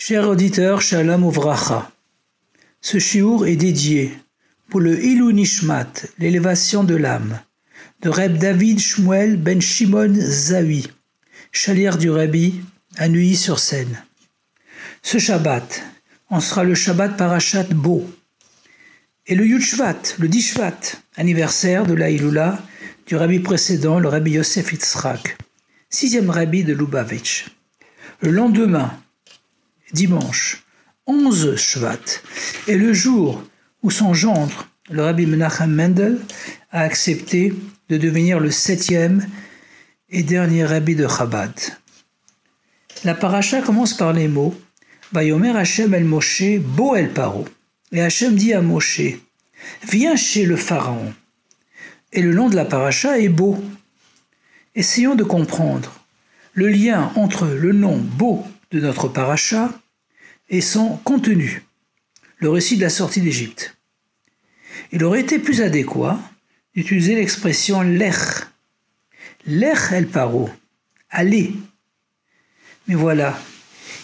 Chers auditeurs, Shalom Uvracha. Ce shiur est dédié pour le Ilou Nishmat, l'élévation de l'âme, de Reb David Shmuel ben Shimon Zawi, chalière du Rabbi, à Neuilly-sur-Seine. Ce Shabbat, on sera le Shabbat Parashat Bo, et le Yud Shvat, le 10 Shvat, anniversaire de la Iloula du Rabbi précédent, le Rabbi Yosef Yitzhak, 6e Rabbi de Lubavitch. Le lendemain, dimanche, 11 Shvat, est le jour où son gendre, le Rabbi Menachem Mendel, a accepté de devenir le 7e et dernier Rabbi de Chabad. La paracha commence par les mots Vayomer Hashem el Moshe, Bo el Paro. Et Hashem dit à Moshe, viens chez le Pharaon. Et le nom de la paracha est Bo. Essayons de comprendre le lien entre le nom Bo de notre paracha et son contenu, le récit de la sortie d'Égypte. Il aurait été plus adéquat d'utiliser l'expression Lech. Lech el Paro, aller. Mais voilà,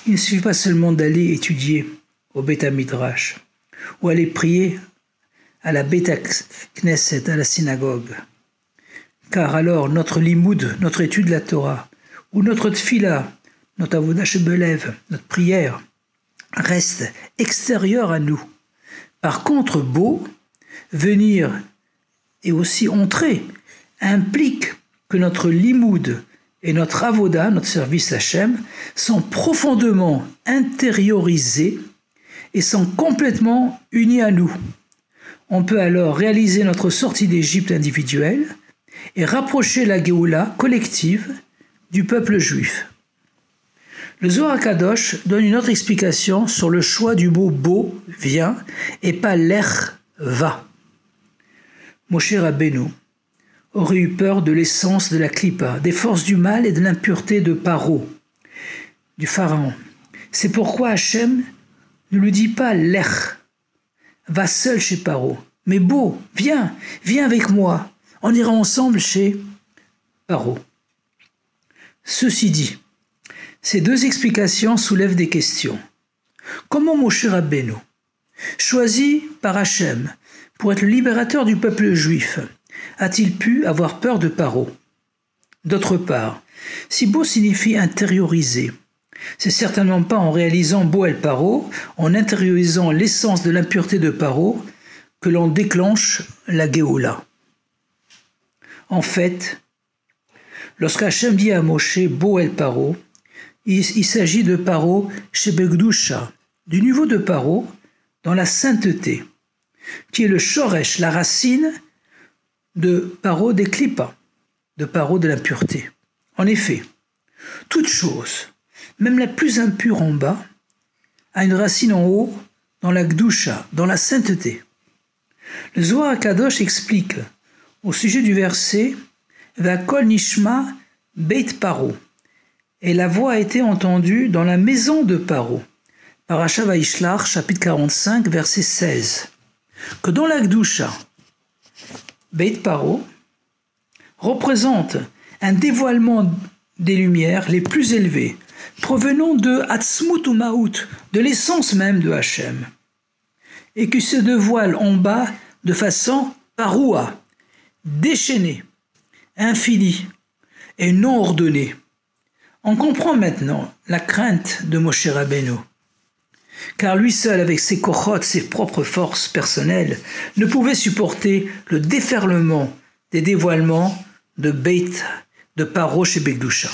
il ne suffit pas seulement d'aller étudier au Beth Midrash ou aller prier à la Beth Knesset, à la synagogue. Car alors notre limoud, notre étude de la Torah, ou notre tfila, notre avodah shebelev, notre prière, reste extérieure à nous. Par contre, Bo, venir et aussi entrer, implique que notre limoud et notre avoda, notre service Hachem, sont profondément intériorisés et sont complètement unis à nous. On peut alors réaliser notre sortie d'Égypte individuelle et rapprocher la Géoula collective du peuple juif. Le Zohar HaKadosh donne une autre explication sur le choix du mot « Bo » vient et pas « Lech » va. Moshe Rabbeinu aurait eu peur de l'essence de la Klippa, des forces du mal et de l'impureté de Paro, du Pharaon. C'est pourquoi Hachem ne lui dit pas « Lech », va seul chez Paro, mais Bo, viens avec moi, on ira ensemble chez Paro. Ceci dit, ces deux explications soulèvent des questions. Comment Moshe Rabbeinu, choisi par Hachem pour être le libérateur du peuple juif, a-t-il pu avoir peur de Paro? D'autre part, si Bo signifie intérioriser, c'est certainement pas en réalisant Bo el Paro, en intériorisant l'essence de l'impureté de Paro, que l'on déclenche la Géoula. En fait, lorsque Hachem dit à Moshe Bo el Paro, il s'agit de Paro chez Begdusha, du niveau de Paro dans la sainteté, qui est le shoresh, la racine de Paro des Klippa, de Paro de l'impureté. En effet, toute chose, même la plus impure en bas, a une racine en haut dans la Gdusha, dans la sainteté. Le Zohar HaKadosh explique au sujet du verset Va'kol nishma beit Paro, et la voix a été entendue dans la maison de Paro, Parashat Vayishlach, chapitre 45, verset 16, que dans la Gdusha, Beit Paro représente un dévoilement des lumières les plus élevées, provenant de Atzmut ou Maout, de l'essence même de Hachem, et qui se dévoile en bas de façon paroua, déchaînée, infinie et non ordonnée. On comprend maintenant la crainte de Moshe Rabbeinu, car lui seul, avec ses kochot, ses propres forces personnelles, ne pouvait supporter le déferlement des dévoilements de Paro chez Begdusha.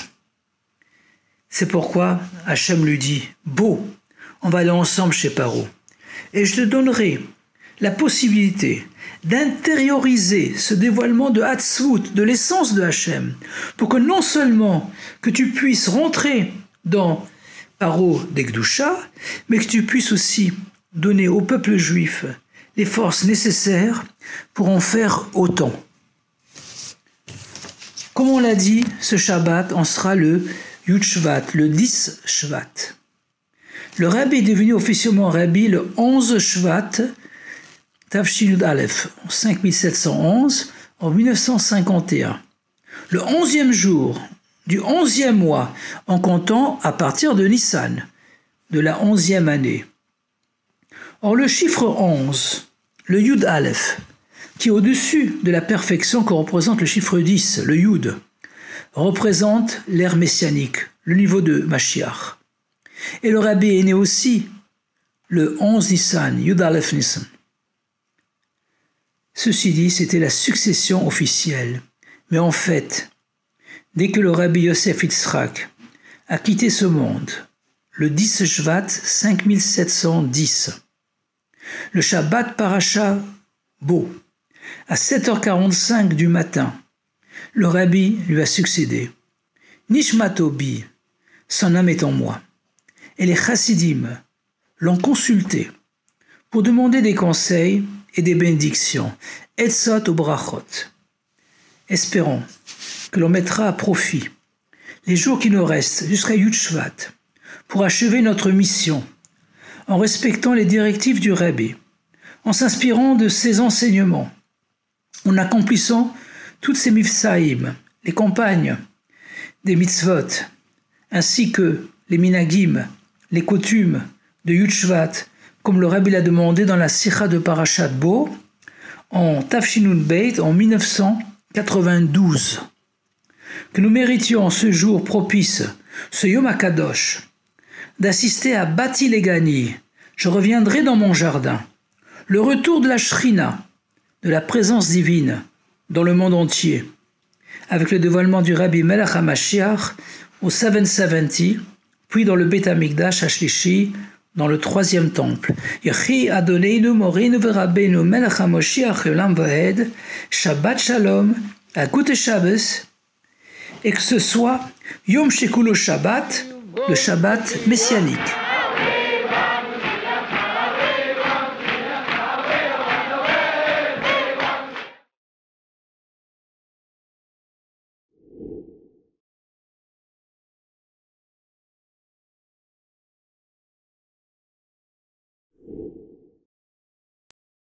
C'est pourquoi Hachem lui dit « Bo, on va aller ensemble chez Paro, et je te donnerai la possibilité d'intérioriser ce dévoilement de Hatzvut, de l'essence de Hachem, pour que non seulement que tu puisses rentrer dans Paro d'Egdusha, mais que tu puisses aussi donner au peuple juif les forces nécessaires pour en faire autant. » Comme on l'a dit, ce Shabbat en sera le Yud Shvat, le 10 Shvat. Le Rabbi est devenu officiellement Rabbi le 11 Shvat, Tavshin Yud Aleph, en 5711, en 1951. Le 11e jour du 11e mois, en comptant à partir de Nissan, de la 11e année. Or le chiffre 11, le Yud Aleph, qui est au-dessus de la perfection que représente le chiffre 10, le Yud, représente l'ère messianique, le niveau de Mashiach. Et le Rabbi est né aussi le 11 Nissan, Yud Aleph Nissan. Ceci dit, c'était la succession officielle. Mais en fait, dès que le Rabbi Yosef Yitzhak a quitté ce monde, le 10 Shvat 5710, le Shabbat Parasha Bo, à 7h45 du matin, le Rabbi lui a succédé. Nishmato Bi, son âme est en moi. Et les Chassidim l'ont consulté pour demander des conseils et des bénédictions, Etzot ou Brachot. Espérons que l'on mettra à profit les jours qui nous restent jusqu'à Yud Shvat pour achever notre mission en respectant les directives du Rabbi, en s'inspirant de ses enseignements, en accomplissant toutes ces mifsaïm, les campagnes des mitzvot, ainsi que les minagim, les coutumes de Yud Shvat, comme le Rabbi l'a demandé dans la Sikha de Parashat Bo, en Tafshinun Beit, en 1992. Que nous méritions ce jour propice, ce Yom HaKadosh, d'assister à Bati Legani, je reviendrai dans mon jardin, le retour de la Shrina, de la présence divine, dans le monde entier, avec le dévoilement du Rabbi Melech HaMashiach au 770, puis dans le Beit HaMikdash HaShlishi, dans le 3e temple. Yechi Adoneinu Morinu Verabbeinu Melech HaMoshiach Olam Vaed, Shabbat Shalom, Akut Shabbos, et que ce soit Yom Shekulo Shabbat, le Shabbat messianique.